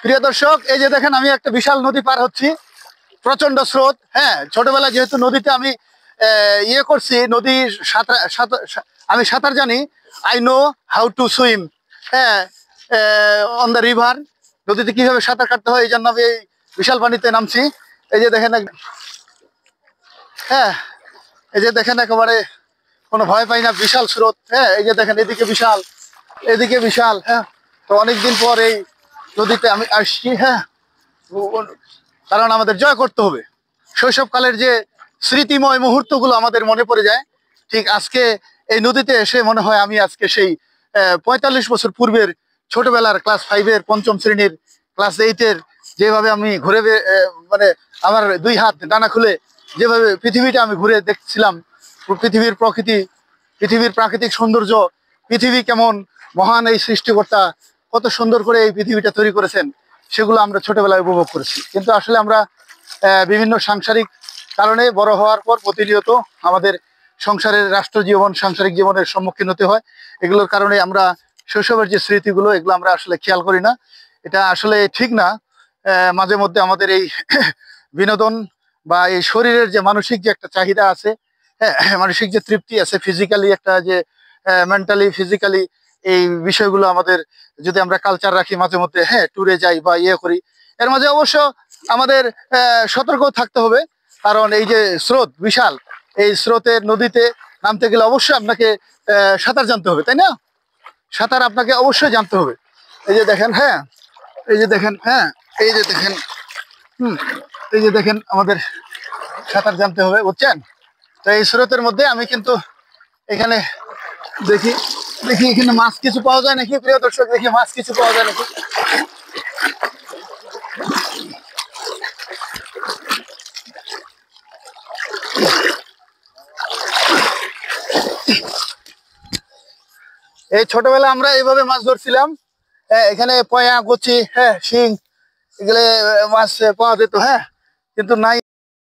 প্রিয় দর্শক, এই যে দেখেন আমি একটা বিশাল নদী পার হচ্ছি, প্রচন্ড স্রোত। হ্যাঁ, ছোটবেলায় যেহেতু নদীতে আমি ইয়ে করছি, নদীর আমি সাঁতার জানি। I know how to swim. হ্যাঁ, অন দ্য রিভার, নদীতে কিভাবে সাঁতার কাটতে হয় এই জন্য আমি এই বিশাল পানিতে নামছি। এই যে দেখেন, হ্যাঁ, এই যে দেখেন একেবারে কোনো ভয় পাই না, বিশাল স্রোত। হ্যাঁ, এই যে দেখেন এদিকে বিশাল, এদিকে বিশাল। হ্যাঁ, তো অনেকদিন পর এই নদীতে আমি আসছি। হ্যাঁ, কারণ আমাদের জয় করতে হবে। শৈশবকালের যে স্মৃতিময় মুহূর্তগুলো আমাদের মনে পড়ে যায়, ঠিক আজকে এই নদীতে এসে মনে হয় আমি আজকে সেই ৪৫ বছর পূর্বের ছোটবেলার ক্লাস 5-এর ৫ম শ্রেণীর, ক্লাস 8-এর যেভাবে আমি ঘুরে মানে আমার 2 হাত ডানা খুলে যেভাবে পৃথিবীটা আমি ঘুরে দেখছিলাম, পৃথিবীর প্রকৃতি, পৃথিবীর প্রাকৃতিক সৌন্দর্য, পৃথিবী কেমন মহান, এই সৃষ্টিকর্তা কত সুন্দর করে এই পৃথিবীটা তৈরি করেছেন, সেগুলো আমরা ছোটবেলায় উপভোগ করেছি। কিন্তু আসলে আমরা বিভিন্ন সাংসারিক কারণে বড় হওয়ার পর প্রতিনিয়ত আমাদের সংসারের রাষ্ট্র জীবন, সাংসারিক জীবনের সম্মুখীন হতে হয়। এগুলোর কারণে আমরা শৈশবের যে স্মৃতিগুলো, এগুলো আমরা আসলে খেয়াল করি না। এটা আসলে ঠিক না। মাঝে মধ্যে আমাদের এই বিনোদন বা এই শরীরের যে মানসিক যে একটা চাহিদা আছে, হ্যাঁ, মানসিক যে তৃপ্তি আছে, ফিজিক্যালি একটা যে মেন্টালি ফিজিক্যালি, এই বিষয়গুলো আমাদের যদি আমরা কালচার রাখি, মাঝে মধ্যে হ্যাঁ ট্যুরে যাই বা ইয়ে করি, এর মাঝে অবশ্য আমাদের সতর্ক থাকতে হবে। কারণ এই যে স্রোত বিশাল, এই স্রোতের নদীতে নামতে গেলে অবশ্যই আপনাকে সাঁতার জানতে হবে, তাই না? সাঁতার আপনাকে অবশ্যই জানতে হবে। এই যে দেখেন, হ্যাঁ, এই যে দেখেন, হ্যাঁ, এই যে দেখেন, হুম, এই যে দেখেন আমাদের সাঁতার জানতে হবে, বুঝছেন? তো এই স্রোতের মধ্যে আমি কিন্তু এখানে দেখি, দেখি এখানে মাছ কিছু পাওয়া যায় নাকি, প্রিয় দর্শক, দেখি মাছ কিছু পাওয়া যায় নাকি। এই ছোটবেলা আমরা এইভাবে মাছ ধরছিলাম। এখানে পয়া, কচি, হ্যাঁ, শিং, এগুলো মাছ পাওয়া যেত। হ্যাঁ, কিন্তু নাই।